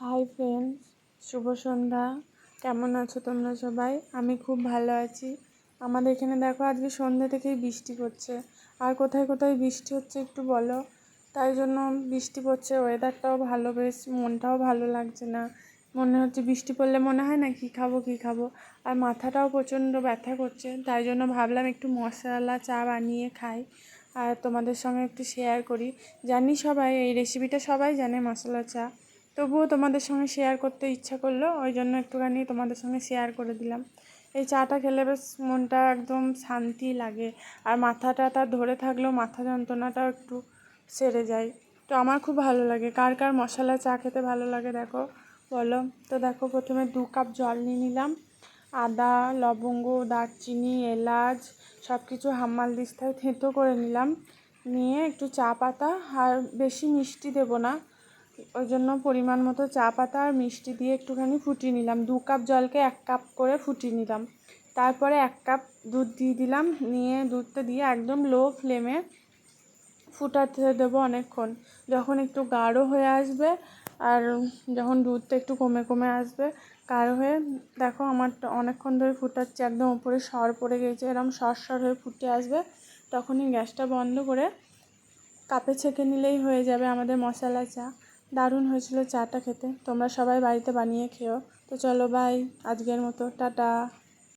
Hi friends, শুভ সন্ধ্যা। কেমন আছো তোমরা সবাই? আমি খুব ভালো আছি। আমাদের এখানে দেখো আজকে সন্ধ্যে থেকেই বৃষ্টি পড়ছে। আর কোথায় কোথায় বৃষ্টি হচ্ছে একটু বলো। তাই জন্য বৃষ্টি পড়ছে, ওয়েদারটাও ভালো, বেশ মনটাও ভালো লাগছে না। মনে হচ্ছে বৃষ্টি পড়লে মনে হয় না কী খাবো কী খাবো। আর মাথাটাও প্রচণ্ড ব্যথা করছে, তাই জন্য ভাবলাম একটু মশলা চা বানিয়ে খাই আর তোমাদের সঙ্গে একটু শেয়ার করি। জানি সবাই এই রেসিপিটা সবাই জানে, মশলা চা, তবুও তোমাদের সঙ্গে শেয়ার করতে ইচ্ছা করলো, ওই জন্য একটুখানি তোমাদের সঙ্গে শেয়ার করে দিলাম। এই চাটা খেলে বেশ মনটা একদম শান্তি লাগে, আর মাথাটা তার ধরে থাকলেও মাথা যন্ত্রণাটাও একটু সেরে যায়। তো আমার খুব ভালো লাগে। কার কার মশলা চা খেতে ভালো লাগে দেখো, বলো। তো দেখো, প্রথমে 2 কাপ জল নিয়ে নিলাম। আদা, লবঙ্গ, দারচিনি, এলাচ সব কিছু হামালদিস্তায় থেঁতো করে নিলাম। নিয়ে একটু চা পাতা, আর বেশি মিষ্টি দেবো না, ওই জন্য পরিমাণ মতো চা পাতা আর মিষ্টি দিয়ে একটুখানি ফুটিয়ে নিলাম। 2 কাপ জলকে 1 কাপ করে ফুটিয়ে নিলাম। তারপরে 1 কাপ দুধ দিয়ে দিলাম। নিয়ে দুধটা দিয়ে একদম লো ফ্লেমে ফুটাতে দেবো অনেকক্ষণ। যখন একটু গাঢ় হয়ে আসবে, আর যখন দুধটা একটু কমে কমে আসবে, গাঢ় হয়ে, দেখো আমার অনেকক্ষণ ধরে ফুটাচ্ছে, একদম উপরে সর পড়ে গেছে, এরকম সর হয়ে ফুটে আসবে, তখনই গ্যাসটা বন্ধ করে কাপে ছেঁকে নিলেই হয়ে যাবে আমাদের মশলা চা। দারুণ হয়েছিল চাটা খেতে। তোমরা সবাই বাড়িতে বানিয়ে খেও। তো চলো, বাই, আজকের মতো টাটা।